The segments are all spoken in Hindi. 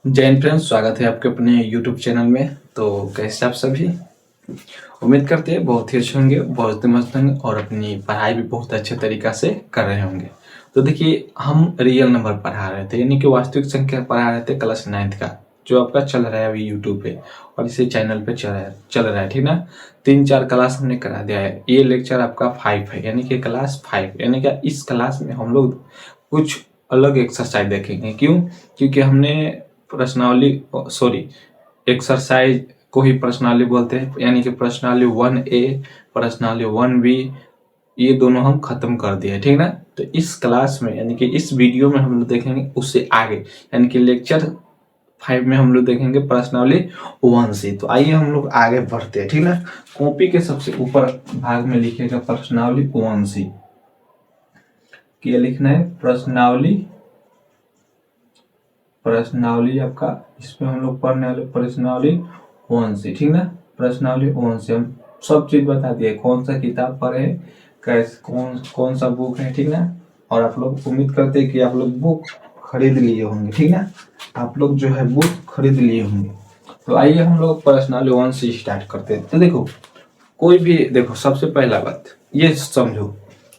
जय हिंद फ्रेंड्स, स्वागत है आपके अपने यूट्यूब चैनल में। तो कैसे आप सभी? उम्मीद करते हैं बहुत ही अच्छे होंगे, बहुत ही मस्त होंगे और अपनी पढ़ाई भी बहुत अच्छे तरीक़ा से कर रहे होंगे। तो देखिए, हम रियल नंबर पढ़ा रहे थे, यानी कि वास्तविक संख्या पढ़ा रहे थे क्लास 9th का, जो आपका चल रहा है अभी यूट्यूब पे और इसी चैनल पे चल रहा है, ठीक ना। 3-4 क्लास हमने करा दिया है। ये लेक्चर आपका 5 है, यानी कि क्लास 5, यानी कि इस क्लास में हम लोग कुछ अलग एक्सरसाइज देखेंगे। क्यों? क्योंकि हमने एक्सरसाइज को ही प्रश्नावली बोलते हैं, यानी कि प्रश्नावली 1A, प्रश्नावली 1B, ये दोनों हम खत्म कर दिए, ठीक ना। तो इस क्लास में, यानी कि इस वीडियो में हम लोग देखेंगे उससे आगे, यानी कि लेक्चर 5 में हम लोग देखेंगे प्रश्नावली 1C। तो आइए हम लोग आगे बढ़ते हैं, ठीक ना। कॉपी के सबसे ऊपर भाग में लिखेगा प्रश्नावली 1C। क्या लिखना है? प्रश्नावली आपका, इसमें हम लोग पढ़ने वाले प्रश्नावली 1C, ठीक ना। प्रश्नावली 1C हम सब चीज बता दिए, कौन सा किताब पढ़े, कैसे कौन सा बुक है, ठीक ना। और आप लोग उम्मीद करते हैं कि आप लोग बुक खरीद लिए होंगे, ठीक ना। आप लोग जो है बुक खरीद लिए होंगे। तो आइए हम लोग प्रश्नावली 1C स्टार्ट करते हैं। तो देखो, कोई भी देखो, सबसे पहला बात ये समझो,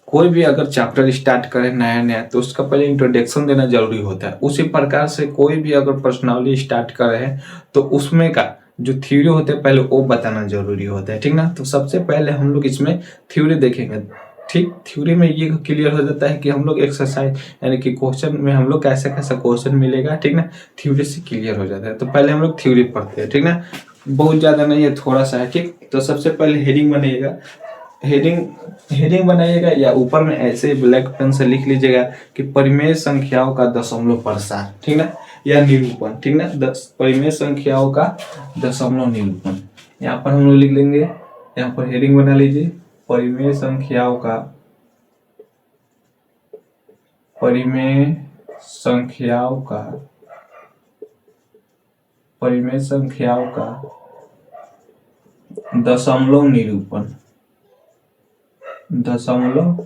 कोई भी अगर चैप्टर स्टार्ट करे नया नया तो उसका पहले इंट्रोडक्शन देना जरूरी होता है। उसी प्रकार से कोई भी अगर प्रश्नावली स्टार्ट कर रहे हैं तो उसमें का जो थ्योरी होते हैं पहले वो बताना जरूरी होता है, ठीक ना। तो सबसे पहले हम लोग इसमें थ्योरी देखेंगे, ठीक। थ्योरी में ये क्लियर हो जाता है कि हम लोग एक्सरसाइज, यानी कि क्वेश्चन में हम लोग कैसा कैसा क्वेश्चन मिलेगा, ठीक ना। थ्योरी से क्लियर हो जाता है। तो पहले हम लोग थ्योरी पढ़ते हैं, ठीक ना। बहुत ज्यादा नहीं है, थोड़ा सा है, ठीक। तो सबसे पहले हेडिंग बनाइएगा, हेडिंग हेडिंग बनाइएगा या ऊपर में ऐसे ब्लैक पेन से लिख लीजिएगा कि परिमेय संख्याओं का दशमलव प्रसार, ठीक ना, या निरूपण, ठीक ना। परिमेय संख्याओं का दशमलव निरूपण, यहाँ पर हम लोग लिख लेंगे। यहाँ पर हेडिंग बना लीजिए, परिमेय संख्याओं का परिमेय संख्याओं का परिमेय संख्याओं का दशमलव निरूपण, दशमलव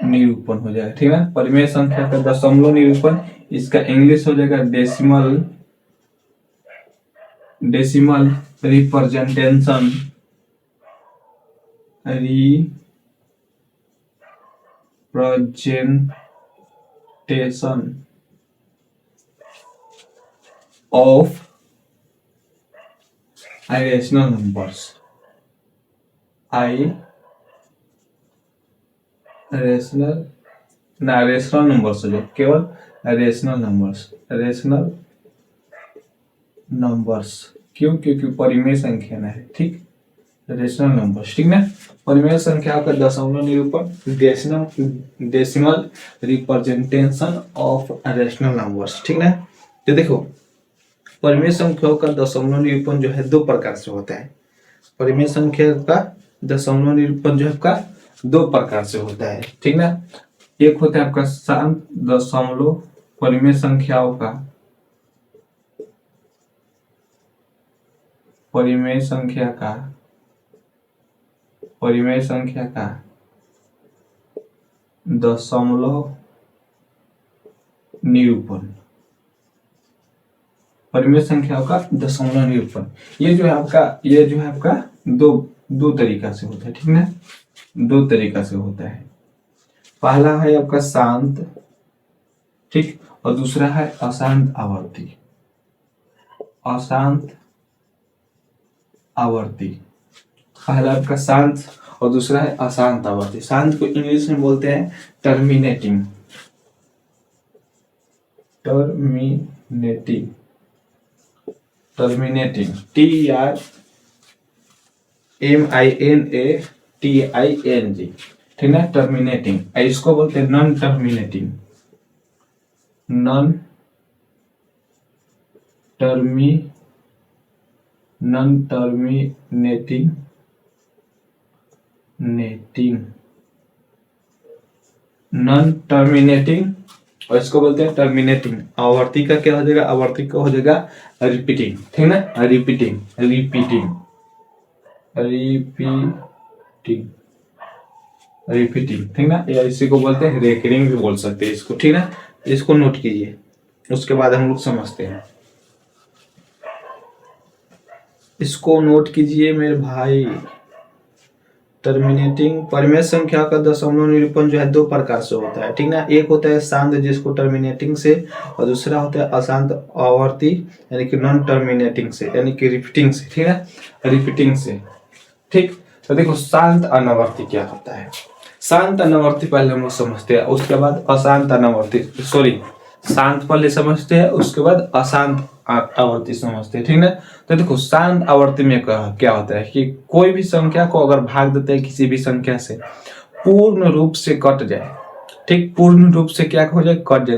निरूपण हो जाएगा, ठीक है। परिमेय संख्या का दशमलव निरूपण, इसका इंग्लिश हो जाएगा decimal representation of irrational numbers, rational numbers हो जाए, केवल रेशनल नंबर्स। क्यों? क्योंकि परिमेय संख्या ना है, ठीक। रेशनल नंबर्स, ठीक ना। परिमेय संख्या का दशमलव निरूपण, decimal representation of rational numbers, ठीक ना। तो देखो, परिमेय संख्याओं का दशमलव निरूपण जो है दो प्रकार से होता है। परिमेय संख्या का दशमलव निरूपण जो है आपका दो प्रकार से होता है, ठीक ना। एक होता है आपका शांत दशमलव परिमेय संख्याओं का परिमेय संख्या का दशमलव निरूपण, परिमेय संख्याओं का दशमलव निरूपण। ये जो है आपका दो तरीका से होता है, ठीक ना। दो तरीका से होता है। पहला है आपका शांत, ठीक, और दूसरा है अशांत आवर्ती। पहला आपका शांत और दूसरा है अशांत आवर्ती। शांत को इंग्लिश में बोलते हैं टर्मिनेटिंग, TRMINATING, ठीक ना, टर्मिनेटिंग। इसको बोलते हैं नॉन टर्मिनेटिंग, और इसको बोलते हैं टर्मिनेटिंग। आवर्ती का क्या हो जाएगा? आवर्ती का हो जाएगा रिपीटिंग, ठीक ना। रिपीटिंग, ठीक ना। या इसी को बोलते हैं रेकरिंग भी बोल सकते हैं इसको, ठीक ना। इसको नोट कीजिए, उसके बाद हम लोग समझते हैं। इसको नोट कीजिए मेरे भाई। टर्मिनेटिंग परिमेय संख्या का दशमलव निरूपण जो है दो प्रकार से होता है, ठीक ना। एक होता है शांत जिसको टर्मिनेटिंग से, और दूसरा होता है अशांत आवर्ती यानी कि नॉन टर्मिनेटिंग से, यानी कि रिपीटिंग से, ठीक है, रिपीटिंग से। ठीक, तो देखो शांत अनावर्ती क्या होता है। शांत अनावर्ती पहले हम लोग समझते हैं, उसके बाद अशांत अनावर्ती, सॉरी शांत पहले समझते हैं उसके बाद अशांत आवर्ती समझते हैं, ठीक ना। तो देखो शांत आवर्ती में क्या होता है कि कोई भी संख्या को अगर भाग देते हैं किसी भी संख्या से पूर्ण रूप से कट जाए, ठीक, पूर्ण रूप से क्या हो जाए, कट जाए।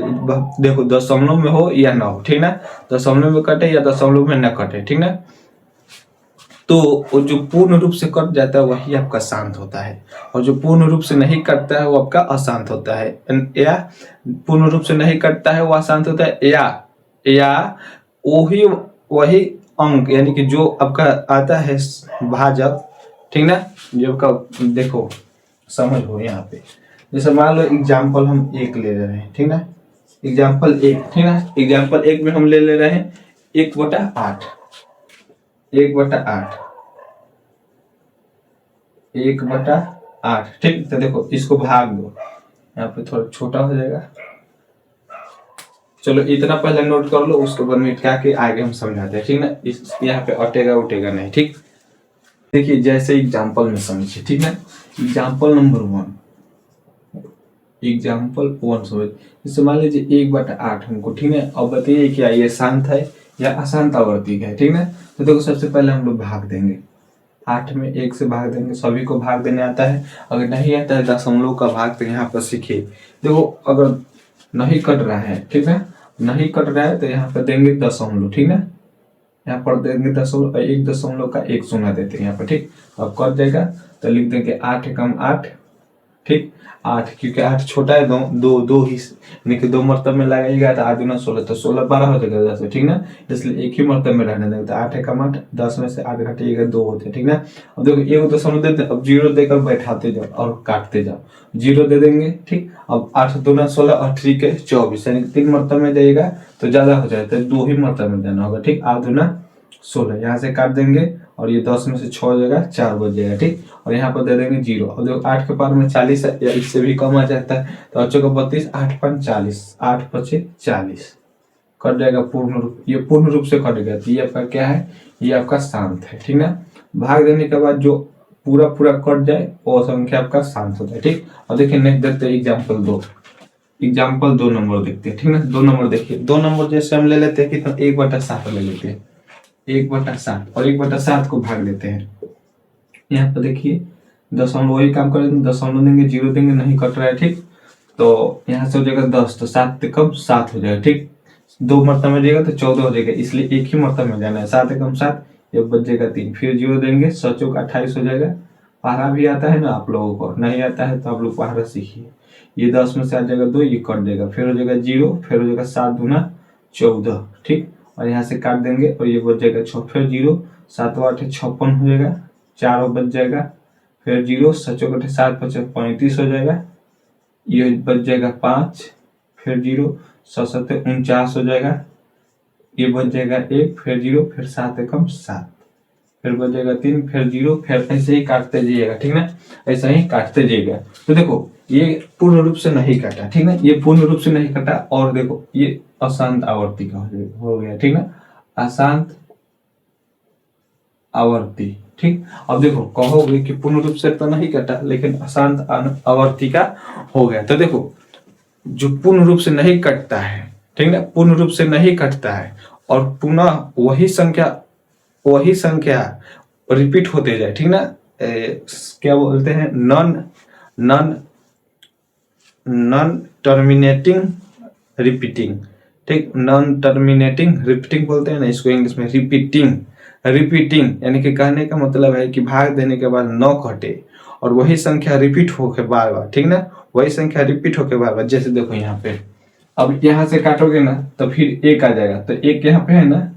देखो दशमलव में हो या ना हो, ठीक ना, दशमलव में कटे या दशमलव में न कटे, ठीक ना। तो वो जो पूर्ण रूप से कट जाता है वही आपका शांत होता है, और जो पूर्ण रूप से नहीं कटता है वो आपका अशांत होता है। या पूर्ण रूप से नहीं कटता है वो अशांत होता है, या वही वही अंक यानी कि जो आपका आता है भाजक, ठीक ना, जो आपका देखो समझ हो यहाँ पे। जैसे मान लो एग्जाम्पल हम एक ले रहे हैं, ठीक ना, एग्जाम्पल एक, ठीक ना, एग्जाम्पल एक में हम ले रहे हैं 1/8, 1/8, 1/8, ठीक। तो देखो इसको भाग दो, यहाँ पे थोड़ा छोटा हो जाएगा। चलो इतना पहले नोट कर लो, उसके बाद मिटा के आगे हम समझाते हैं, ठीक ना। इस यहाँ पे अटेगा उठेगा नहीं, ठीक। देखिए जैसे एग्जाम्पल में समझिए, ठीक ना। एग्जाम्पल नंबर 1, एग्जाम्पल 1 समझ। जैसे मान लीजिए 1/8 हमको, ठीक है। अब बताइए क्या ये शांत है या अशांत आवर्ती है, ठीक ना। तो देखो सबसे पहले हम लोग भाग देंगे, 8 में 1 से भाग देंगे। सभी को भाग देने आता है, अगर नहीं आता है दशमलव का भाग तो यहाँ पर सीखिए। देखो अगर नहीं कट रहा है, ठीक है, नहीं कट रहा है तो यहाँ पर देंगे दशमलव, ठीक है, यहाँ पर देंगे दशमलव, 1 दशमलव का 1 शून्य देते हैं यहाँ पर, ठीक। अब कट जाएगा तो लिख देंगे 8 × 8, ठीक, 8, क्योंकि 8 छोटा है, दो ही यानी कि 2 मरतब में लगाइएगा तो 8 × 16 तो 16 12 हो जाएगा 10, ठीक ना। इसलिए एक ही मरतब में रहने देंगे, तो 8 × 8 10 में से 8 घटाइएगा 2 होते हैं, ठीक ना। अब देखो 1 दशमलव देते हैं, अब 0 देकर बैठाते जाओ और काटते जाओ, 0 दे देंगे, ठीक। अब 8 दूना 16 और 3 के 24 यानी 3 मरतब में जाइएगा तो ज्यादा हो जाएगा, तो 2 ही मरतब में देना होगा, ठीक। 8 दूना 16 यहाँ से काट देंगे और ये 10 में से 6 हो जाएगा, 4 बच जाएगा, ठीक। और यहाँ पर दे देंगे 0। अब देखो 8 के पावर में 40 है या इससे भी कम आ जाता है तो अच्छे को 32, 8 × 40, 8 × 5 = 40, कट जाएगा पूर्ण रूप, ये पूर्ण रूप से कट गया। तो ये आपका क्या है, ये आपका शांत है, ठीक ना। भाग देने के बाद जो पूरा पूरा कट जाए वो संख्या आपका शांत होता है, ठीक। और देखिए नेक्स्ट देखते हैं एग्जाम्पल 2, एग्जाम्पल 2 नंबर देखते हैं, ठीक ना। 2 नंबर देखिए, 2 नंबर जैसे हम ले लेते हैं कि 1/7 ले लेते हैं, 1/7 और 1/7 को भाग देते हैं। यहाँ पर देखिए दशमलव वही काम करेंगे, दशमलव देंगे, 0 देंगे, नहीं कट रहा है, ठीक। तो यहाँ से हो जाएगा 10, तो 7 से कम 7 हो जाएगा, ठीक। 2 मरतब में जाएगा तो 14 हो जाएगा, इसलिए एक ही मरतब में जाना है, 7 से कम 7, ये बच जाएगा 3, फिर 0 देंगे, 7 × 28 हो जाएगा। पहाड़ा भी आता है ना आप लोगों को, नहीं आता है तो आप लोग पहाड़ा सीखिए। ये 10 में से आ जाएगा 2, ये कट जाएगा, फिर हो जाएगा 0, फिर हो जाएगा 7 दूना 14, ठीक। और यहाँ से काट देंगे और ये बच जाएगा 6, फिर 0, 7 × 8 = 56 हो जाएगा, 4 बच जाएगा, फिर 0, 7 × 7 = 35 हो जाएगा, ये बच जाएगा 5, फिर 0, 7 × 7 = 49 हो जाएगा, ये बच जाएगा 1, फिर 0, फिर 7 × 1 = 7, फिर बच जाएगा 3, फिर 0, फिर ऐसे ही काटते जाइएगा, ठीक ना, ऐसा ही काटते जाइएगा। तो देखो ये पूर्ण रूप से नहीं कटा, ठीक ना, ये पूर्ण रूप से नहीं कटा। और देखो ये अशांत आवर्ती का हो गया, ठीक ना, अशांत आवर्ती, ठीक। अब देखो कहोगे कि पूर्ण रूप से तो नहीं कटा लेकिन अशांत आवर्ती का हो गया। तो देखो जो पूर्ण रूप से नहीं कटता है, ठीक ना, पूर्ण रूप से नहीं कटता है और पुनः वही संख्या रिपीट होते जाए, ठीक ना, क्या बोलते हैं, नॉन टर्मिनेटिंग रिपीटिंग, ठीक, नॉन टर्मिनेटिंग रिपीटिंग बोलते हैं ना इसको इंग्लिश में, रिपीटिंग यानी कि कहने का मतलब है कि भाग देने के बाद न कटे और वही संख्या रिपीट होकर बार बार, ठीक ना, वही संख्या रिपीट होकर बार बार। जैसे देखो यहाँ पे अब यहाँ से काटोगे ना तो फिर 1 आ जाएगा, तो 1 यहाँ पे है ना,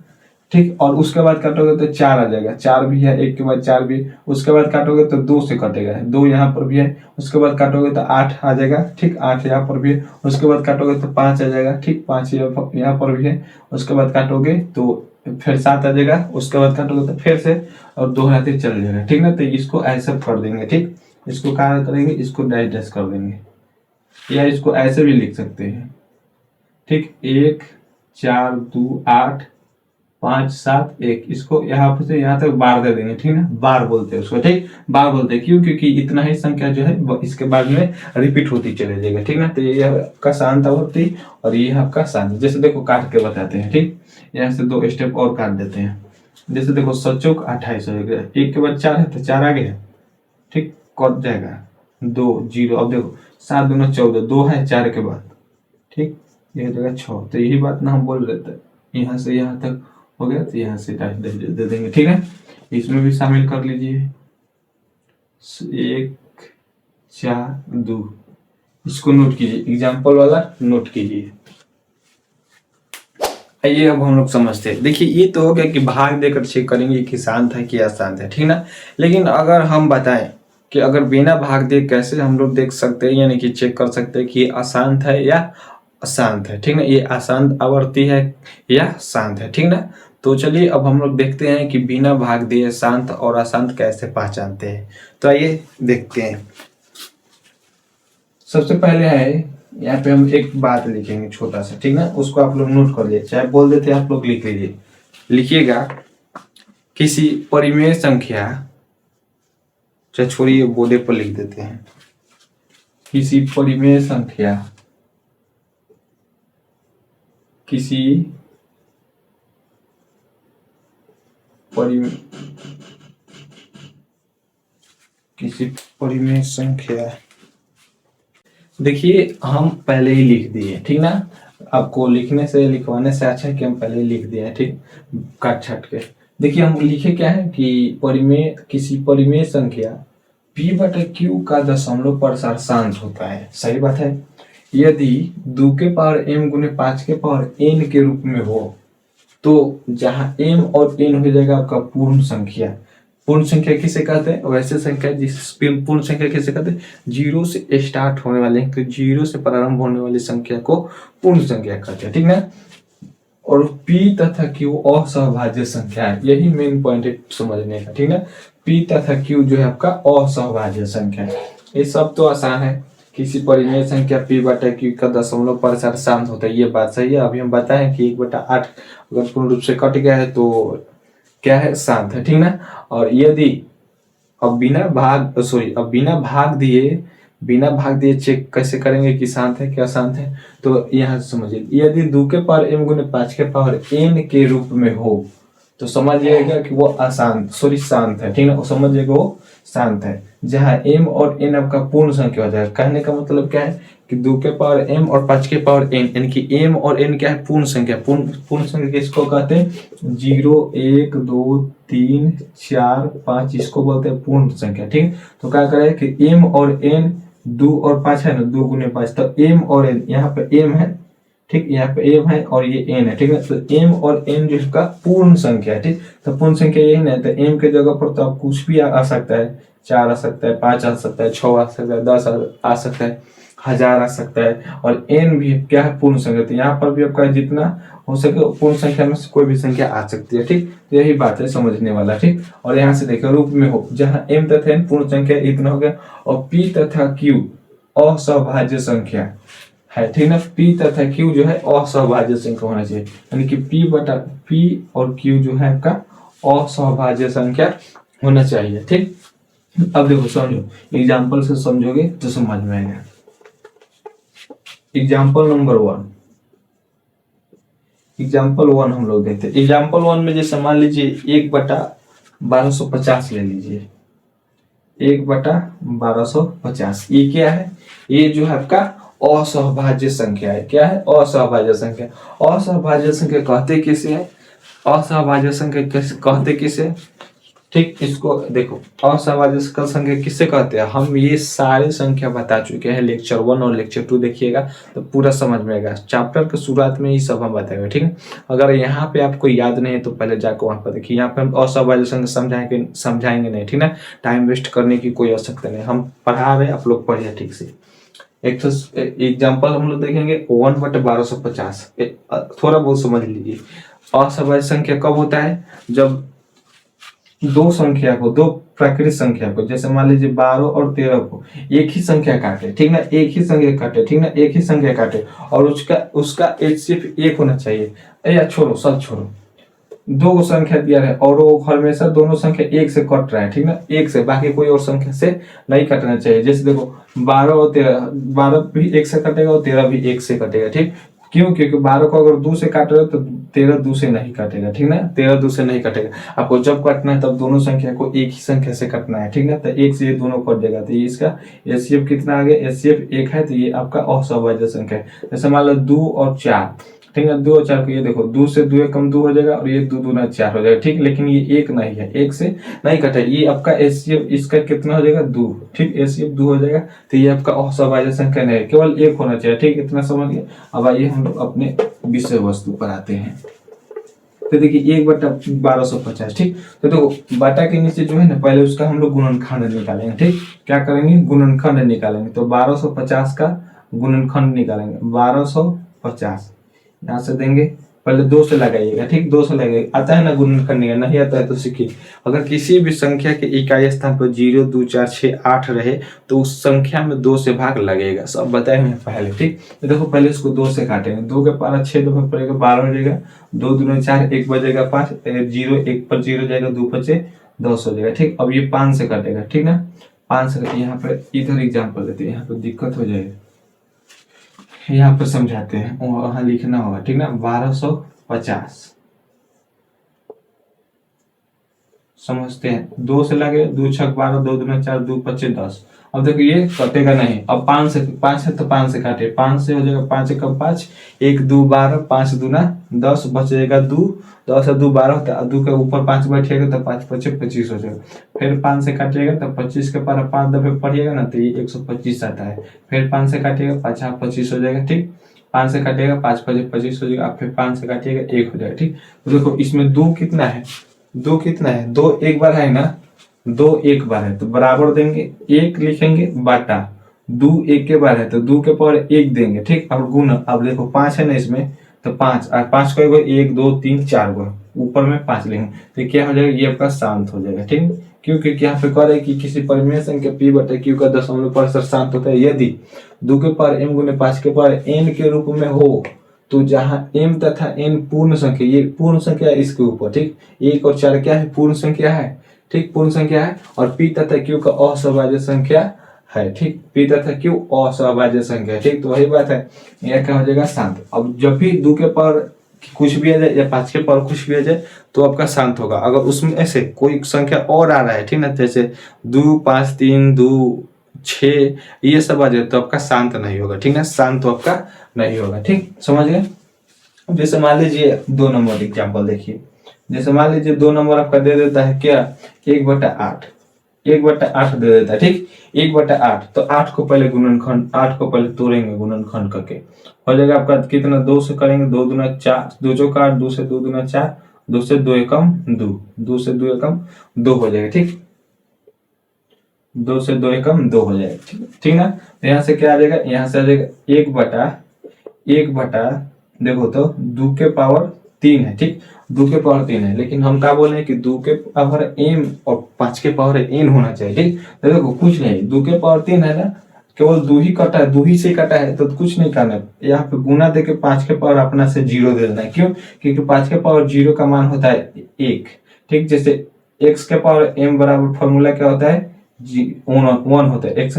ठीक। और उसके बाद काटोगे तो 4 आ जाएगा, 4 भी है, एक के बाद 4 भी, उसके बाद काटोगे तो 2 से कटेगा, 2 यहाँ पर भी है, उसके बाद काटोगे तो 8 आ जाएगा, ठीक, 8 यहाँ पर भी है, उसके बाद काटोगे तो 5 आ जाएगा, ठीक, 5 यहाँ पर भी है, उसके बाद काटोगे तो फिर 7 आ जाएगा, उसके बाद काटोगे तो फिर से और 2 हाथे चल जाएगा, ठीक ना। तो इसको ऐसे कर देंगे, ठीक, इसको क्या करेंगे, इसको डैश कर देंगे, या इसको ऐसे भी लिख सकते हैं, ठीक, 1 4 2 8 5 7 1, इसको यहाँ से यहाँ तक बार दे देंगे, ठीक ना, बार बोलते हैं उसको, ठीक, बार बोलते हैं, क्यों, क्योंकि इतना ही संख्या जो है इसके बाद में रिपीट होती चली जाएगी, ठीक ना। तो ये आपका शांत आवृत्ति और ये आपका शांत, जैसे देखो काट के बताते हैं, ठीक, यहाँ से 2 स्टेप और काट देते हैं, जैसे देखो 7 28 हो गया, 1 के बाद 4 है तो 4 आ गया, ठीक, कट जाएगा 2 0, अब देखो 7 दूना 14, 2 है 4 के बाद, ठीक, ये हो जाएगा 6। तो यही बात ना हम बोल रहे थे, यहाँ से यहाँ तक हो गया, तो यहाँ से दे देंगे, ठीक है। इसमें भी शामिल कर लीजिए 1 4 2, इसको नोट कीजिए, एग्जाम्पल वाला नोट कीजिए। आइए अब हम लोग समझते हैं। देखिए ये तो हो गया कि भाग देकर चेक करेंगे कि शांत है कि अशांत है, ठीक ना। लेकिन अगर हम बताएं कि अगर बिना भाग दे कैसे हम लोग देख सकते हैं, यानी कि चेक कर सकते हैं कि ये अशांत है या अशांत है, ठीक ना, ये अशांत आवृत्ति है या शांत है, ठीक ना। तो चलिए अब हम लोग देखते हैं कि बिना भाग दिए शांत और अशांत कैसे पहचानते हैं। तो आइए देखते हैं। सबसे पहले है यहाँ पे हम एक बात लिखेंगे छोटा सा, ठीक ना, उसको आप लोग नोट कर लिए, चाहे बोल देते आप लोग लिख लीजिए, लिखिएगा किसी परिमेय संख्या, चाहे छोड़िए बोर्डे पर लिख देते हैं, किसी परिमेय संख्या, किसी परिमेय संख्या, देखिए हम पहले ही लिख दिए, ठीक ना, आपको लिखने से लिखवाने से अच्छा है कि हम पहले ही लिख दिए, ठीक, काट छाट के। देखिए हम लिखे क्या है कि परिमेय, किसी परिमेय संख्या p/q का दशमलव प्रसार शांत होता है, सही बात है, यदि 2 के पावर m गुने 5 के पावर n के रूप में हो, तो जहां m और n हो जाएगा आपका पूर्ण संख्या। पूर्ण संख्या किसे कहते हैं, वैसे संख्या जिस पूर्ण संख्या किसे कहते हैं, 0 से स्टार्ट होने वाले, तो 0 से प्रारंभ होने वाली संख्या को पूर्ण संख्या कहते हैं, ठीक ना। और p तथा q असहभाज्य संख्या है, यही मेन पॉइंट है समझने का, ठीक ना। p तथा q जो है आपका असहभाज्य संख्या है। ये सब तो आसान है, किसी परिमेय संख्या p/q का दशमलव प्रसार शांत होता है, ये बात सही है। अभी हम बताएं कि 1/8 अगर पूर्ण रूप से कट गया है तो क्या है, शांत है, ठीक ना। और यदि अब बिना भाग दिए चेक कैसे करेंगे कि शांत है क्या अशांत है, तो यहाँ से समझिए, यदि 2 के पावर m गुने 5 के पावर n के रूप में हो, तो समझिएगा कि वो शांत है, ठीक ना, समझिएगा वो शांत है। जहाँ m और n आपका पूर्ण संख्या हो जाएगा, कहने का मतलब क्या है कि 2 के पावर m और 5 के पावर n, यानी कि m और n क्या है, पूर्ण संख्या। पूर्ण संख्या किसको कहते हैं, 0 1 2 3 4 5, इसको बोलते हैं पूर्ण संख्या, ठीक। तो क्या करें कि m और n 2 और 5 है ना, 2 गुने 5, तो m और n, यहाँ पे m है, ठीक, यहाँ पे m है और ये n है, ठीक है। तो m और n जो इसका पूर्ण संख्या है, ठीक। तो पूर्ण संख्या यही ना, तो m के जगह पर तो आप कुछ भी आ सकता है, 4 आ सकता है, 5 आ सकता है, 6 आ सकता है, 10 आ सकता है, 1000 आ सकता है, और n भी क्या है, पूर्ण संख्या। तो यहाँ पर भी आपका जितना हो सके पूर्ण संख्या में से कोई भी संख्या आ सकती है, ठीक। तो यही बात है समझने वाला, ठीक। और यहाँ से देखो रूप में हो, जहाँ m तथा n पूर्ण संख्या इतना हो गया, और p तथा q असहभाज्य संख्या है, ठीक ना। p तथा q जो है असहभाज्य संख्या होना चाहिए, यानी कि p और q जो है आपका असहभाज्य संख्या होना चाहिए, ठीक। अब देखो समझो, एग्जाम्पल से समझोगे तो समझ में आएगा। एग्जाम्पल नंबर 1, एग्जाम्पल 1 हम लोग देखते हैं। एग्जाम्पल 1 में जैसे मान लीजिए 1/1250 ले लीजिए, 1/1250, ये क्या है, ये जो है आपका असहभाज्य संख्या है। क्या है, असहभाज्य संख्या। असहभाज्य संख्या कहते किसे है, असहभाज्य संख्या कहते किसे, ठीक, इसको देखो असाभाज्य संख्या किससे कहते हैं, हम ये सारी संख्या बता चुके हैं लेक्चर 1 और लेक्चर 2 देखिएगा तो पूरा समझ में आएगा। चैप्टर के शुरुआत में ही सब हम बताएंगे, ठीक है। अगर यहाँ पे आपको याद नहीं है तो पहले जाकर वहां पर देखिए, यहाँ पे हम असाभाज्य संख्या समझाएंगे नहीं, ठीक ना, टाइम वेस्ट करने की कोई आवश्यकता नहीं, हम पढ़ा रहे आप लोग पढ़िए ठीक से। एक एग्जाम्पल हम लोग देखेंगे 1/1250, थोड़ा बहुत समझ लीजिए। असाभाज्य संख्या कब होता है, जब दो संख्या को, दो प्राकृतिक संख्या को, जैसे मान लीजिए 12 और 13 को एक ही संख्या काटे, ठीक ना, एक ही संख्या काटे, ठीक ना, एक ही संख्या काटे और उसका उसका सिर्फ एक होना चाहिए, या छोड़ो सब छोड़ो, दो संख्या दिया है और वो हमेशा दोनों संख्या एक से कट रहा है, ठीक ना, एक से, बाकी कोई और संख्या से नहीं कटना चाहिए। जैसे देखो 12 और 13, 12 भी एक से कटेगा और 13 भी एक से कटेगा, ठीक। क्यों, क्योंकि 12 को अगर 2 से काट रहे हो तो 13 2 से नहीं काटेगा, ठीक ना, 13 2 से नहीं काटेगा। आपको जब काटना है तब दोनों संख्या को एक ही संख्या से काटना है, ठीक ना, तो एक से ये दोनों कट जाएगा, तो ये इसका एचसीएफ कितना आ गया, एचसीएफ 1 है, तो ये आपका असाभाज्य संख्या है। जैसे मान लो 2 और 4, ठीक है, 2 और 4 को ये देखो, 2 से 2 कम 2 हो जाएगा और ये 2 दूना 4 हो जाएगा, ठीक, लेकिन ये एक नहीं है, एक से नहीं कटा, ये आपका एचसीएफ इसका कितना हो जाएगा 2, ठीक, एचसीएफ 2 हो जाएगा, तो ये आपका असाभाज्य संख्या नहीं है, केवल एक होना चाहिए, ठीक, इतना समझ गए। अब आइए हम लोग अपने विषय वस्तु पर आते हैं। तो देखिए 1/1250, ठीक, तो देखो बाटा के नीचे जो है ना, पहले उसका हम लोग गुणनखंड निकालेंगे, ठीक, क्या करेंगे, गुणनखंड निकालेंगे, तो 1250 का गुणनखंड निकालेंगे, 1250 यहाँ से देंगे, पहले 2 से लगाइएगा, ठीक, 2 से लगाइएगा, आता है ना गुणनखंड, नहीं आता है तो सीखिए। अगर किसी भी संख्या के इकाई स्थान पर 0 2 4 6 8 रहे तो उस संख्या में 2 से भाग लगेगा, सब बताए हुए पहले, ठीक। तो देखो पहले इसको 2 से काटेंगे, 2 के पारा 6 दफा पड़ेगा 12 हो जाएगा, 2 दूनी 4, 1 बजेगा 5, 0 1 पर 0 जाएगा, 2 5 10 हो जाएगा, ठीक। अब ये 5 से काटेगा, ठीक ना, 5 से, यहाँ पर इधर एग्जाम्पल देते हैं, यहाँ पर दिक्कत हो जाएगा, यहाँ पर समझाते हैं, वहां लिखना होगा, ठीक ना, 1250 समझते हैं, 2 से लगे, 2 6 12, 2 दूना 4, 2 5 10। अब देखो ये कटेगा नहीं, अब 5 है तो 5 से काटे, 5 से हो जाएगा, 5 1 5, 1 2 12, 5 दूना 10, बचेगा 2, 10 2 12 होता है, 2 के ऊपर 5 बैठेगा तो 5 5 25 हो जाएगा, फिर 5 से काटिएगा तो 25 के पारा 5 दफे पढ़िएगा ना तो ये 125 आता है, फिर 5 से काटिएगा 5 25 हो जाएगा, ठीक, 5 से काटिएगा 5 5 25 हो जाएगा, फिर 5 से काटिएगा 1 हो जाएगा, ठीक। तो देखो इसमें 2 कितना है, 2 कितना है, 2 एक बार है ना, 2 एक बार है तो बराबर देंगे, 1 लिखेंगे बाटा, 2 एक के बार है तो 2 के पावर 1 देंगे, ठीक। अब गुण, अब देखो 5 है ना इसमें, तो 5 और 5 को 1 2 3 4 गो ऊपर में 5 लेंगे तो क्या हो जाएगा, ये आपका शांत हो जाएगा, ठीक। क्योंकि यहाँ पे कह रहे कि किसी परिमेय संख्या p बटे q का दशमलव प्रतिशत शांत होता है यदि 2 के पावर m गुने 5 के पावर n के रूप में हो, तो जहां m तथा n पूर्ण संख्या, ये पूर्ण संख्या है इसके ऊपर, ठीक, 1 और 4 क्या है, पूर्ण संख्या है, ठीक, पूर्ण संख्या है, और p तथा q का असाभाज्य संख्या है, ठीक, p तथा q असाभाज्य संख्या है, ठीक। तो वही बात है, यह क्या हो जाएगा, शांत। अब जब भी 2 के पावर कुछ भी आ जाए या 5 के पावर कुछ भी आ जाए तो आपका शांत होगा। अगर उसमें ऐसे कोई संख्या और आ रहा है, ठीक ना, जैसे 2 5 3 2 6 ये सब आ जाए तो आपका शांत नहीं होगा, ठीक ना, शांत तो आपका नहीं होगा, ठीक, समझ गए। जैसे मान लीजिए 2 नंबर एग्जाम्पल देखिए, जैसे मान लीजिए 2 नंबर आपका दे देता है क्या, 1/8, 1/8 दे देता है, ठीक, 1/8, तो 8 को पहले गुणनखंड, 8 को पहले तोड़ेंगे गुणनखंड करके, हो जाएगा आपका कितना, 2 से करेंगे, 2 दूना 4, 2 चौका 8, 2 से 2 दूना 4, 2 से 2 एकम 2, 2 से 2 एकम 2 हो जाएगा, ठीक, 2 से 2 एकम 2 हो जाएगा, ठीक, ठीक ना। तो यहाँ से क्या आ जाएगा, यहाँ से आ जाएगा 1/1 देखो तो 2 के पावर 3 है, ठीक, 2 के पावर 3 है, लेकिन हम क्या बोले कि 2 के पावर m और 5 के पावर n होना चाहिए, ठीक। तो देखो कुछ नहीं, 2 के पावर 3 है ना, केवल 2 ही कटा है, 2 ही से कटा है तो कुछ नहीं करना है, यहाँ पे गुना देके 5 के पावर अपना से 0 दे देना है, क्यों, क्योंकि 5 के पावर 0 का मान होता है 1, ठीक। जैसे x के पावर m बराबर फॉर्मूला क्या होता है, 1 होता है, x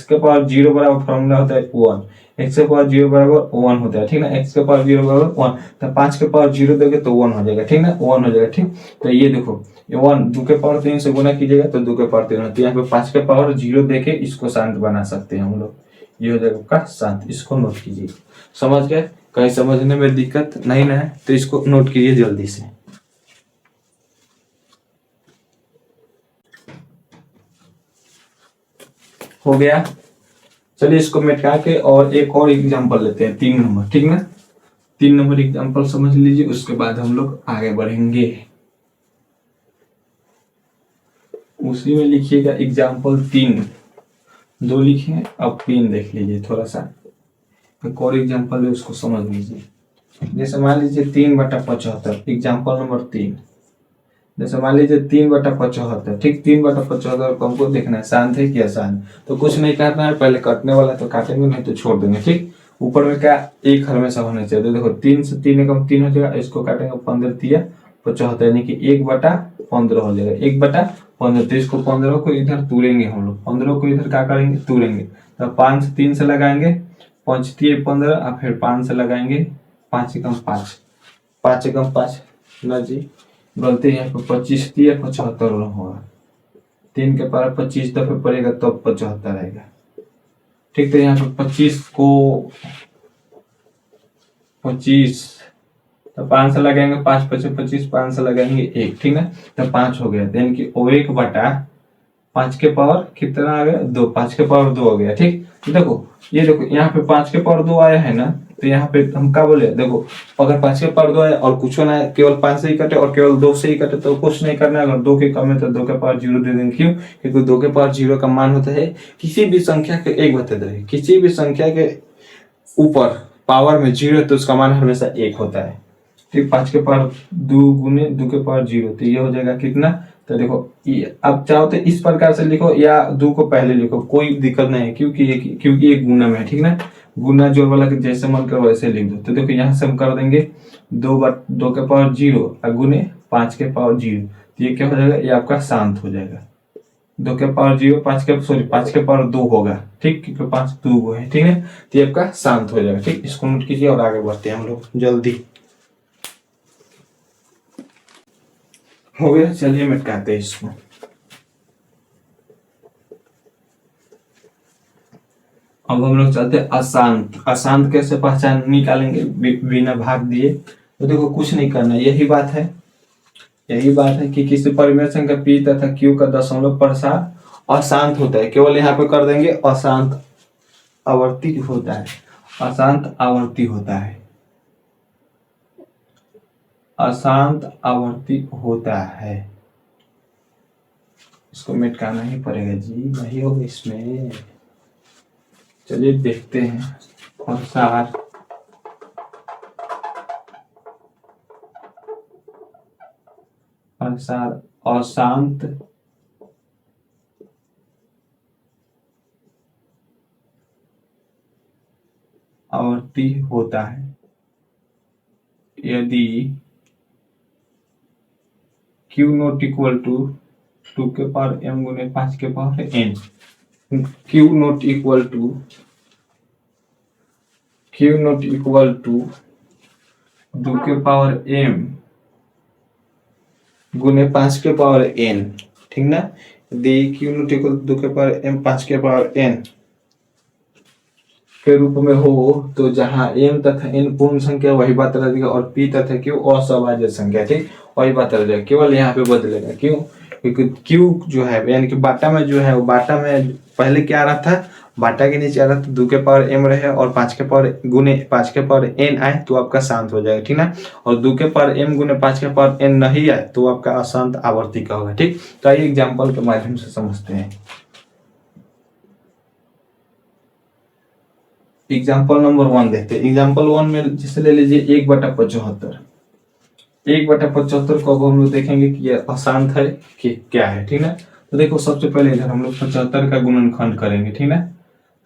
के पावर 0 बराबर फॉर्मूला होता है 1, x के पावर 0 बराबर 1 होता है, ठीक ना, x के पावर 0 बराबर 1, तो 5 के पावर 0 दोगे तो 1 हो जाएगा, ठीक ना, 1 हो जाएगा, ठीक। तो ये देखो ये 1 2 के पावर 3 से गुना कीजिएगा तो 2 के पावर 3 होता है, यहाँ पे 5 के पावर 0 देके इसको शांत बना सकते हैं हम लोग, ये हो जाएगा आपका शांत। इसको नोट कीजिए, समझ गए, कहीं समझने में दिक्कत नहीं ना है तो इसको नोट कीजिए जल्दी से। हो गया। चलिए इसको मिटा के और एक और एग्जांपल लेते हैं, 3 नंबर, ठीक ना। 3 नंबर एग्जांपल समझ लीजिए, उसके बाद हम लोग आगे बढ़ेंगे। उसी में लिखिएगा एग्जांपल 3, 2 लिखे हैं, अब 3 देख लीजिए थोड़ा सा। एक और एग्जांपल है, उसको समझ लीजिए। जैसे मान लीजिए 3/75, एग्जांपल नंबर 3। जैसे मान लीजिए 3/75, ठीक। 3/75 को हमको देखना है शांत है कि अशांत। तो कुछ नहीं करना है, पहले कटने वाला तो काटेंगे, नहीं तो छोड़ देंगे, ठीक। ऊपर में क्या, एक हमेशा होना चाहिए। तो देखो 3 से 3 कम 3 हो जाएगा, इसको काटेंगे 15×3=75, यानी कि 1/15 हो जाएगा। 1/15, तो इसको 15 को इधर तोड़ेंगे हम लोग, 15 को इधर क्या करेंगे, तोड़ेंगे। तो 5 से 3 से लगाएंगे, 5×3=15, और फिर 5 से लगाएंगे, 5×5, 5×5 ना जी, गलती यहाँ पे 25×3=75 होगा। 3 के पावर 25 दफे पड़ेगा तब 75 आएगा, ठीक। तो यहाँ पे 25 को 25, तो 5 से लगाएंगे, 5×5=25, 5 से लगाएंगे 1, ठीक ना। तो 5 हो गया, यानी कि 1/5 के पावर कितना आ गया, 2, 5 के पावर 2 हो गया, ठीक। तो देखो ये देखो यहाँ पे 5 के पावर 2 आया है ना, तो यहाँ पे हम क्या बोले, देखो अगर 5 के पावर 2 आया और कुछ ना है, केवल 5 से ही कटे और केवल 2 से ही कटे तो कुछ नहीं करना है। अगर 2 के कम है तो 2 के पावर 0 दे देंगे, क्यों, क्योंकि 2 के पावर 0 का मान होता है किसी भी संख्या के एक बटे दो, किसी भी संख्या के ऊपर पावर में 0 है तो उसका मान हमेशा 1 होता है, ठीक। 5 के पावर 2 गुने 2 के पावर 0, तो ये हो जाएगा कितना। तो देखो अब चाहो तो इस प्रकार से लिखो या 2 को पहले लिखो, कोई दिक्कत नहीं है, क्योंकि ये गुना में है, ठीक ना। गुना जोड़ वाला के जैसे मन करो वैसे लिख दो। तो देखो यहाँ से हम कर देंगे 2 के पावर 0 और गुने 5 के पावर 0, तो ये क्या हो जाएगा, ये आपका शांत हो जाएगा। 2 के पावर 0, 5 के पावर 2 होगा, ठीक, क्योंकि 5 2 है, ठीक है। तो ये आपका शांत हो जाएगा, ठीक। इसको नोट कीजिए और आगे बढ़ते हैं हम लोग जल्दी। हो गया, चलिए मिटाते हैं इसको। अब हम लोग चलते हैं अशांत। अशांत कैसे पहचान निकालेंगे बिना भाग दिए। तो देखो कुछ नहीं करना, यही बात है, कि किसी परिमेय संख्या P तथा Q का दशमलव प्रसार अशांत होता है, केवल यहाँ पे कर देंगे अशांत आवर्ती होता है, अशांत आवर्ती होता है, अशांत आवर्ती होता है। इसको मिटाना ही पड़ेगा जी, नहीं होगा इसमें। चलिए देखते हैं। प्रसार अशांत आवर्ती होता है यदि Q नॉट इक्वल टू 2 के पावर m गुने 5 के power n, Q not equal to 2 के पावर m गुने 5 के पावर n, ठीक ना। यदि Q नॉट इक्वल 2 के पावर m 5 के पावर n के रूप में हो, तो जहां m तथा n पूर्ण संख्या वही बात रह जाएगा और p तथा q असभाज्य संख्या, ठीक, वही बात रह जाएगा, केवल यहाँ पे बदलेगा। क्यों, क्योंकि q जो है यानी कि बाटा में जो है, वो बाटा में पहले क्या आ रहा था, बाटा के नीचे आ रहा था 2 के पावर m रहे और 5 के पावर गुने 5 के पावर n आए तो आपका शांत हो जाएगा, ठीक ना। और 2 के पावर m गुने 5 के पावर n नहीं आए तो आपका अशांत आवर्ती का होगा, ठीक। तो आइए एग्जाम्पल के माध्यम से समझते हैं। एग्जाम्पल नंबर 1 देखते हैं। एग्जाम्पल 1 में जैसे ले लीजिए 1/75। 1/75 को अब हम लोग देखेंगे कि ये अशांत है कि क्या है, ठीक ना। तो देखो सबसे पहले इधर हम लोग 75 का गुणनखंड करेंगे, ठीक ना।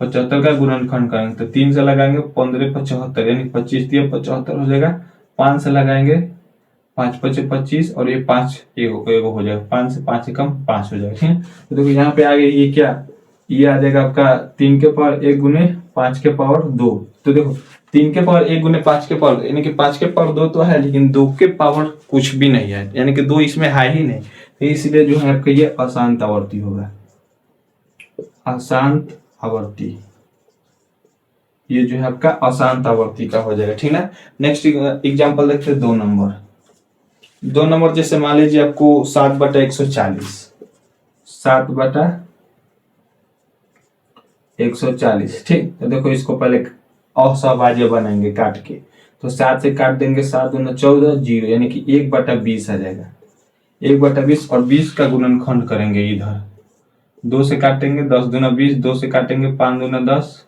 75 का गुणनखंड करेंगे तो 3 से लगाएंगे 15×75 यानी 25×3=75 हो जाएगा। 5 से लगाएंगे 5×5=25 और ये 5 एगो हो जाएगा, 5 से 5 कम 5 हो जाएगा, ठीक है। तो देखो यहाँ पे आगे ये क्या, ये आ जाएगा आपका 3 के पावर 1 गुने 5 के पावर 2। तो देखो 3 के पावर 1 गुने 5 के पावर, यानी कि 5 के पावर 2 तो है लेकिन 2 के पावर कुछ भी नहीं है, यानी कि 2 इसमें है ही नहीं, तो इसलिए जो है आपका ये अशांत आवर्ती होगा, अशांत आवर्ती। ये जो है आपका अशांत आवर्ती का हो जाएगा, ठीक ना। नेक्स्ट एग्जांपल देखते हैं 2 नंबर। 2 नंबर जैसे मान लीजिए आपको 7/140, 7/140 140। ठीक, तो देखो इसको पहले असहभाज्य बनाएंगे काट के, तो 7 से काट देंगे, 7 दूना 14, 0 यानी कि 1/20 आ जाएगा। 1/20 और 20 का गुणनखंड करेंगे इधर, 2 से काटेंगे 10 दूना 20, 2 से काटेंगे 5 दूना 10,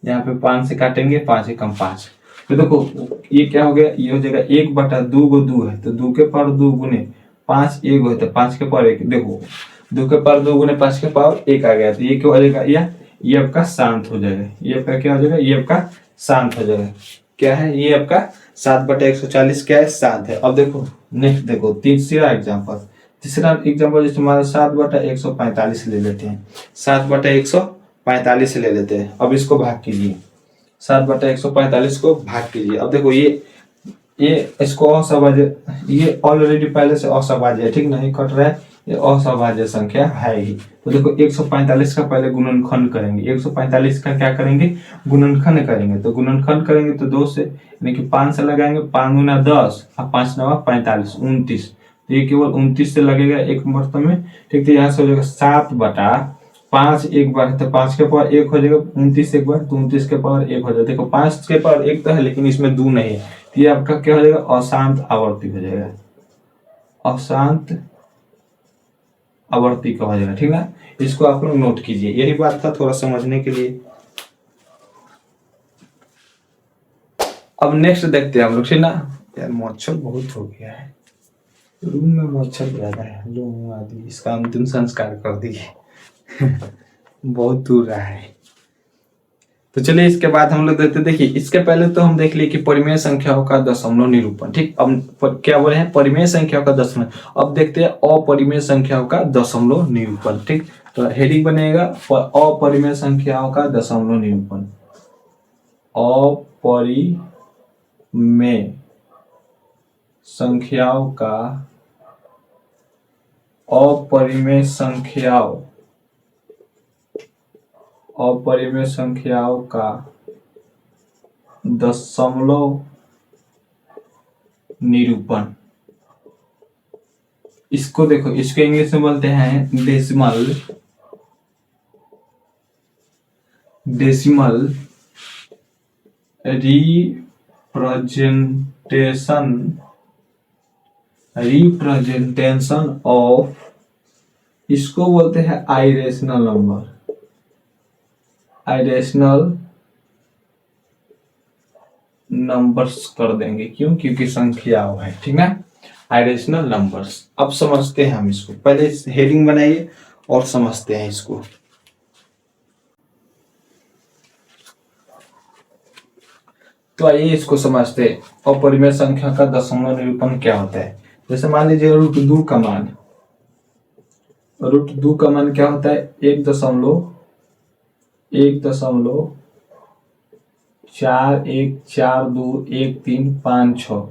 यहाँ पे 5 से काटेंगे 5 एकम 5। तो देखो ये क्या हो गया, ये हो जाएगा 1/2 गो 2 है तो 2 के पावर 2 गुने 5 1 है तो 5 के पावर 1। देखो 2 के पावर 2 गुने 5 के पावर 1 आ गया, तो ये क्या हो जाएगा, ये आपका शांत हो जाएगा। ये आपका क्या हो जाएगा, ये आपका शांत हो जाएगा। क्या है, ये आपका 7/140 क्या है, शांत है। अब देखो नेक्स्ट देखो तीसरा एग्जाम्पल जैसे हमारा 7/145 ले लेते हैं, 7/145 ले लेते हैं। अब इसको भाग कीजिए, 7/145 को भाग कीजिए। अब देखो ये इसको असहभाज्य, ये ऑलरेडी पहले से असहभाज्य है, ठीक, नहीं कट रहा है, ये असहभाज्य संख्या है ही। तो देखो 145 का पहले गुणनखंड करेंगे, 145 का क्या करेंगे, गुणनखंड करेंगे। तो गुणनखंड करेंगे तो 2 से यानी कि 5 से लगाएंगे, 5 दूना 10 और 5 नवा 45, 29। तो ये केवल 29 से लगेगा एक मतलब में। ठीक, तो यहाँ से हो जाएगा 7/5 एक बार, तो 5 के पावर 1 हो जाएगा, 29 एक बार तो 29 के पावर 1 हो जाएगा। देखो 5 के पावर 1 तो है लेकिन इसमें 2 नहीं है, तो ये आपका क्या हो जाएगा, अशांत आवर्ती हो जाएगा, अशांत आवर्ती का हो जाएगा। ठीक ना, इसको आप लोग नोट कीजिए, यही बात था थोड़ा समझने के लिए। अब नेक्स्ट देखते हैं हम लोग, ठीक ना। यार मच्छर बहुत हो गया है, रूम में मच्छर ज्यादा है, लो आदि इसका अंतिम संस्कार कर दिए बहुत दूर रहा है। तो चलिए इसके बाद हम लोग देखते, देखिए इसके पहले तो हम देख लिए कि परिमेय संख्याओं का दशमलव निरूपण। ठीक, अब क्या बोले हैं, परिमेय संख्याओं का दशमलव। अब देखते हैं अपरिमेय संख्याओं का दशमलव निरूपण। ठीक, तो हेडिंग बनेगा अपरिमेय संख्याओं का दशमलव निरूपण। अपरिमेय संख्याओं का, अपरिमेय संख्याओं का दशमलव निरूपण। इसको देखो, इसको इंग्लिश में बोलते हैं डेसिमल रिप्रेजेंटेशन ऑफ, इसको बोलते हैं आइरेशनल नंबर, आइरेशनल नंबर्स कर देंगे, क्यों, क्योंकि संख्या है। ठीक है, आइरेशनल नंबर्स। अब समझते हैं हम इसको, पहले हेडिंग बनाइए और समझते हैं इसको। तो आइए इसको समझते हैं, अपरिमेय संख्या का दशमलव निरूपण क्या होता है। जैसे मान लीजिए √2 का मान, √2 का मान क्या होता है, 1.41421356।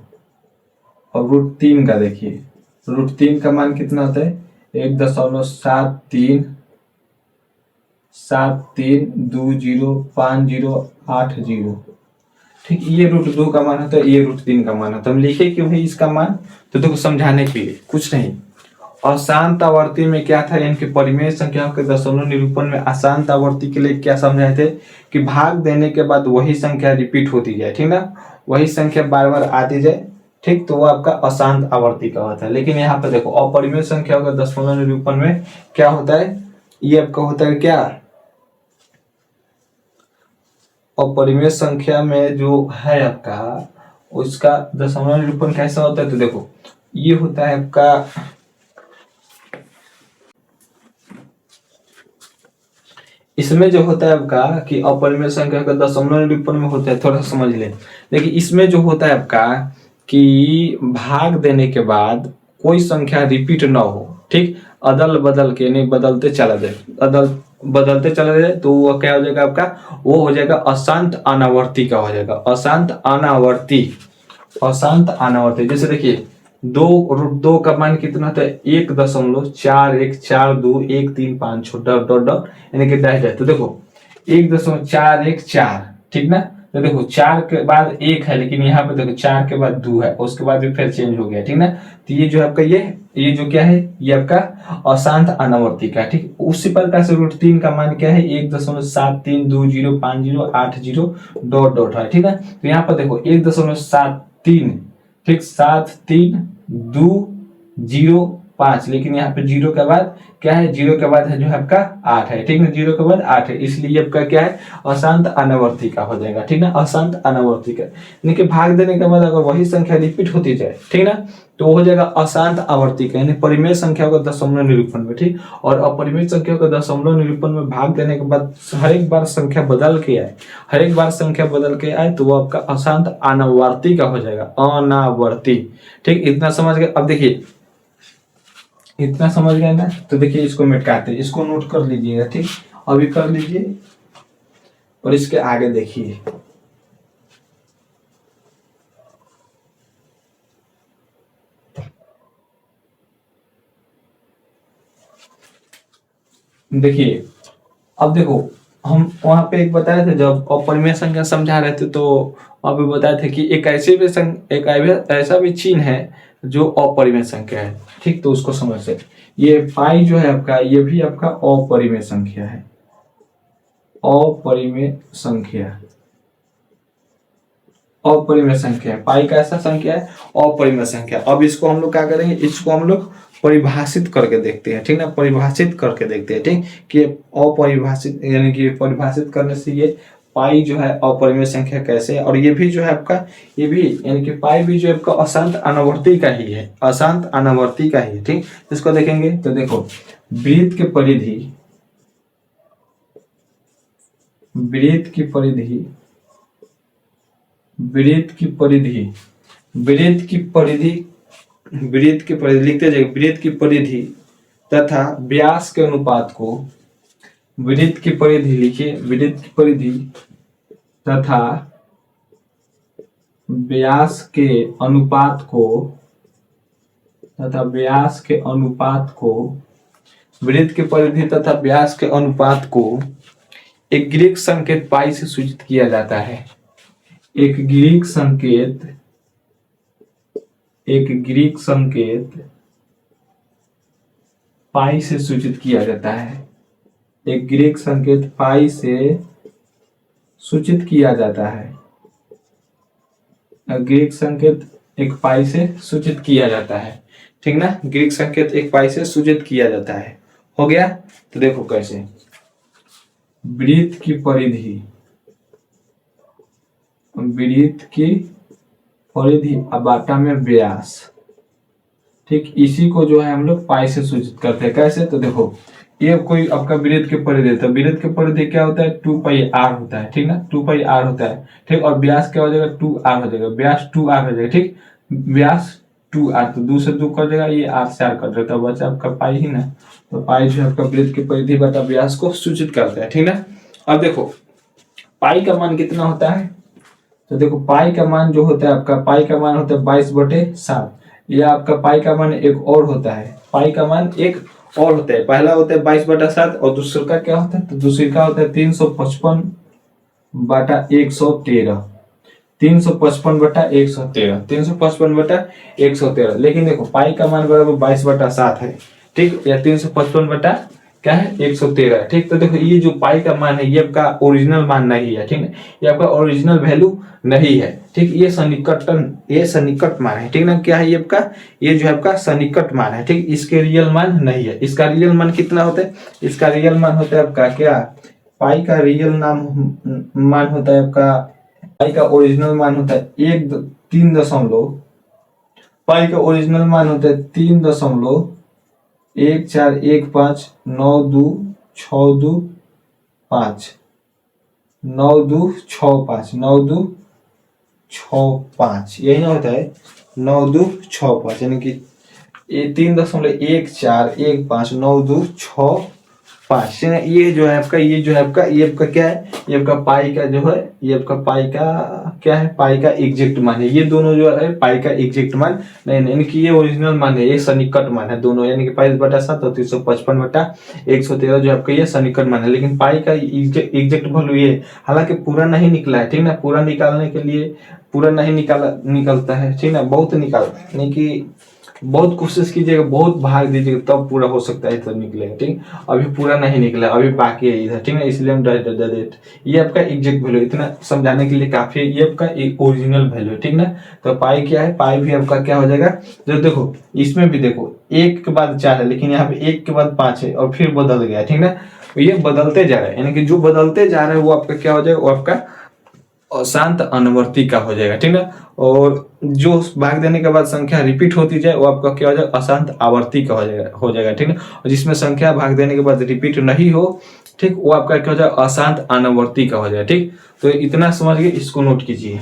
और √3 का देखिए, √3 का मान कितना होता है, 1.73205080। ठीक, ये √2 का मान होता है, ये √3 का मान होता है। हम लिखे क्यों है इसका मान, तो देखो समझाने के लिए, कुछ नहीं। अशांत आवर्ती में क्या था, इनके परिमेय संख्याओं के दशमलव निरूपण में अशांत आवर्ती के लिए क्या समझाए थे कि भाग देने के बाद वही संख्या रिपीट होती जाए। ठीक ना, वही संख्या बार बार आती जाए। ठीक, तो वो आपका अशांत आवर्ती का होता है। लेकिन यहाँ पे देखो अपरिमेय संख्याओं का दशमलव निरूपण में क्या होता है, ये आपका होता है क्या, अपरिमेय संख्या में जो है आपका, उसका दशमलव निरूपण कैसा होता है, तो देखो ये होता है आपका, इसमें जो होता है आपका कि अपरिमेय संख्या का दशमलव निरूपण में होता है, थोड़ा समझ ले। देखिए इसमें जो होता है आपका कि भाग देने के बाद कोई संख्या रिपीट ना हो। ठीक, अदल बदल के नहीं, बदलते चला जाए, बदलते चला जाए, तो वो क्या हो जाएगा आपका, वो हो जाएगा अशांत अनावर्ती का हो जाएगा, अशांत अनावर्ती। जैसे देखिए 2 का मान कितना होता है, 1.41421356 डॉट डॉट डॉट यानी कि डैश है। तो देखो 1.414, ठीक ना, तो देखो 4 के बाद 1 है, लेकिन यहाँ पे देखो 4 के बाद 2 है, उसके बाद भी फिर चेंज हो गया, ठीक ना। तो ये जो आपका ये जो क्या है, ये आपका अशांत अनावर्ती का, ठीक। उसी प्रकार से √3 का मान क्या है, 1.73205080 डॉट डॉट है, ठीक है। तो यहाँ पर देखो 1.73, ठीक, 7320 लेकिन यहाँ पे 0 के बाद क्या है, 0 के बाद है जो आपका 8 है, ठीक ना, 0 के बाद 8 है, इसलिए आपका क्या है, अशांत अनावर्ती का हो जाएगा, ठीक ना, अशांत अनावर्ती का। यानी कि भाग देने के बाद अगर वही संख्या रिपीट होती जाए, ठीक ना, तो हो जाएगा अशांत आवर्ती का, यानी परिमेय संख्या को दशमलव निरूपण में, ठीक, और अपरिमेय संख्या को दशमलव निरूपण में भाग देने के बाद हर एक बार संख्या बदल के आए, हर एक बार संख्या बदल के आए तो वो आपका अशांत अनावर्ती का हो जाएगा, अनावर्ती, ठीक। इतना समझ गए। अब देखिए इतना समझ गए ना, तो देखिए इसको मिटाते हैं, इसको नोट कर लीजिएगा, ठीक, अभी कर लीजिए और इसके आगे देखिए। देखिए अब देखो, हम वहां पे एक बताए थे जब अपरिमेय संख्या समझा रहे थे, तो अभी बताए थे कि एक ऐसा भी चिन्ह है जो अपरिमेय संख्या है, ठीक। तो उसको समझ से ये पाई जो है आपका, ये भी आपका अपरिमेय संख्या है, अपरिमेय संख्या, अपरिमेय संख्या है, पाई का ऐसा संख्या है, अपरिमेय संख्या। अब इसको हम लोग क्या करेंगे, इसको हम लोग परिभाषित करके देखते हैं, ठीक ना, परिभाषित करके देखते हैं, ठीक, कि अपरिभाषित यानी कि परिभाषित करने से ये पाई जो है अपरिमेय संख्या कैसे है, और ये भी जो है आपका, ये भी यानी कि पाई भी जो है आपका अशांत अनावर्ती का ही है, अशांत अनावर्ती का ही है, ठीक। इसको देखेंगे तो देखो वृत्त की परिधि, वृत्त की परिधि, वृत्त की परिधि, वृत्त की परिधि, वृत्त की परिधि लिखते जाइए, वृत्त की परिधि तथा व्यास के अनुपात को, वृत्त की परिधि लिखिए, वृत्त की परिधि तथा व्यास के अनुपात को, तथा व्यास के अनुपात को, वृत्त की परिधि तथा व्यास के अनुपात को एक ग्रीक संकेत पाई से सूचित किया जाता है। एक ग्रीक संकेत, एक ग्रीक संकेत पाई से सूचित किया जाता है, एक ग्रीक संकेत पाई से सूचित किया जाता है, ग्रीक संकेत एक पाई से सूचित किया जाता है, ठीक ना, ग्रीक संकेत एक पाई से सूचित किया जाता है। हो गया। तो देखो कैसे, वृत्त की परिधि, वृत्त की परिधि बाटा में व्यास, ठीक, इसी को जो है हम लोग पाई से सूचित करते हैं। कैसे, तो देखो ये कोई आपका वृत्त की परिधि, तो वृत्त की परिधि क्या होता है, 2πr होता है, ठीक ना, 2πr होता है, ठीक, और व्यास क्या हो जाएगा, 2r हो जाएगा, व्यास 2r हो जाएगा, ठीक, व्यास 2r, तो 2 से 2 कर देगा, ये r से r कर देता है, बचा आपका पाई ही ना। तो पाई जो है आपका वृत्त की परिधि बटा व्यास को सूचित करता है, ठीक ना। अब देखो पाई का मान कितना होता है, तो देखो पाई का मान जो होता है आपका, पाई का मान होता है 22/7। यह आपका पाई का मान एक और होता है, पाई का मान एक और होता है, पहला होता है 22/7 और दूसरे का क्या होता है, तो दूसरे का होता है 355/113, 355/113, 355/113। लेकिन देखो पाई का मान बराबर 22/7 है, ठीक, या 355 क्या है 113 है, ठीक। तो देखो ये जो पाई का मान है ये आपका ओरिजिनल मान नहीं है, ठीक है, ये आपका ओरिजिनल वैल्यू नहीं है, ठीक, ये सन्निकटन, ये सन्निकट मान है, ठीक ना, क्या है ये आपका, ये जो है आपका सन्निकट मान है, ठीक, इसके रियल मान नहीं है। इसका रियल मान कितना होता है, इसका रियल मान होता है आपका क्या, पाई का रियल मान होता है आपका, पाई का ओरिजिनल मान होता है पाई का ओरिजिनल मान होता है 3.141592625, 9265 यही ना होता है, 9265, यानी कि ये 3.1415926 5, ठीक है। ये जो है आपका ये आपका क्या है, ये आपका पाई का जो है, ये आपका पाई का क्या है, पाई का एग्जैक्ट मान है। ये दोनों जो है पाई का एग्जैक्ट मान नहीं, यानी कि ये ओरिजिनल मान है, ये सन्निकट मान है दोनों, यानी कि 22/7 और 355/113 जो आपका ये सन्निकट मान है। लेकिन पाई का एग्जैक्ट वैल्यू ये, हालांकि पूरा नहीं निकला है, ठीक ना। पूरा निकालने के लिए पूरा नहीं निकलता है, ठीक ना। बहुत निकाल, यानी कि बहुत कोशिश कीजिएगा, बहुत भाग दीजिएगा, तब पूरा हो सकता है, तब निकलेगा, ठीक। अभी पूरा नहीं निकला, अभी बाकी है इधर, ठीक है। इसलिए हम डेट ये आपका एग्जैक्ट वैल्यू, इतना समझाने के लिए काफी है। ये आपका ओरिजिनल वैल्यू है, ठीक ना। तो पाई क्या है, पाई भी आपका क्या हो जाएगा, जो देखो इसमें भी देखो 1 के बाद 4 है, लेकिन यहाँ पे 1 के बाद 5 है और फिर बदल गया, ठीक ना। ये बदलते जा रहा है, यानी कि जो बदलते जा रहा है वो आपका क्या हो जाएगा, वो आपका अशांत अनुवर्ती का हो जाएगा, ठीक ना। और जो भाग देने के बाद संख्या रिपीट होती जाए वो आपका क्या हो जाएगा, अशांत आवर्ती का हो जाएगा, ठीक ना। और जिसमें संख्या भाग देने के बाद रिपीट नहीं हो, ठीक, वो आपका क्या हो जाएगा, अशांत अनुवर्ती का हो जाएगा, ठीक। तो इतना समझ गए, इसको नोट कीजिए।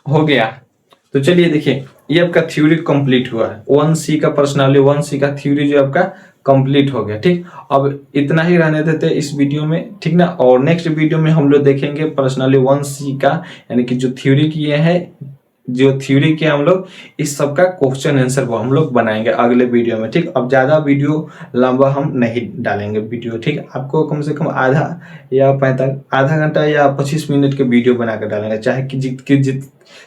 हो गया। तो चलिए देखिए, ये आपका थ्योरी कंप्लीट हुआ है, 1C का पर्सनालिटी 1C का थ्योरी जो आपका कंप्लीट हो गया, ठीक। अब इतना ही रहने देते इस वीडियो में, ठीक ना। और नेक्स्ट वीडियो में हम लोग देखेंगे पर्सनालिटी 1C का, यानी कि जो थ्योरी किए हैं, जो थ्योरी के हम लोग इस सब का क्वेश्चन आंसर वो हम लोग बनाएंगे अगले वीडियो में, ठीक। अब ज्यादा वीडियो लंबा हम नहीं डालेंगे वीडियो, ठीक। आपको कम से कम आधा घंटा या 25 मिनट के वीडियो बनाकर डालेंगे,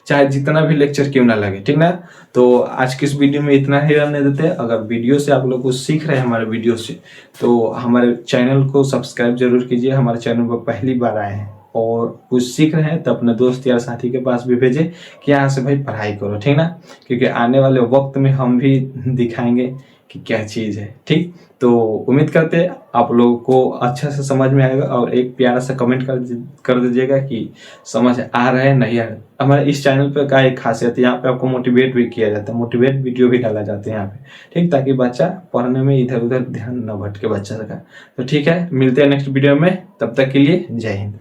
चाहे जितना भी लेक्चर क्यों ना लगे, ठीक ना। तो आज की इस वीडियो में इतना ही रहने देते हैं। अगर वीडियो से आप लोग कुछ सीख रहे हैं हमारे वीडियो से, तो हमारे चैनल को सब्सक्राइब जरूर कीजिए। हमारे चैनल पर पहली बार आए हैं और कुछ सीख रहे हैं तो अपने दोस्त या साथी के पास भी भेजें कि यहाँ से भाई पढ़ाई करो, ठीक ना। क्योंकि आने वाले वक्त में हम भी दिखाएंगे कि क्या चीज़ है, ठीक। तो उम्मीद करते हैं आप लोगों को अच्छा से समझ में आएगा, और एक प्यारा सा कमेंट कर दीजिएगा कि समझ आ रहा है नहीं आ रहा है। हमारे इस चैनल पर का एक खासियत है, यहाँ पे आपको मोटिवेट भी किया जाता है, मोटिवेट वीडियो भी डाला जाते हैं यहाँ पे, ठीक, ताकि बच्चा पढ़ने में इधर उधर ध्यान न भटके बच्चा का। तो ठीक है, मिलते हैं नेक्स्ट वीडियो में, तब तक के लिए जय हिंद।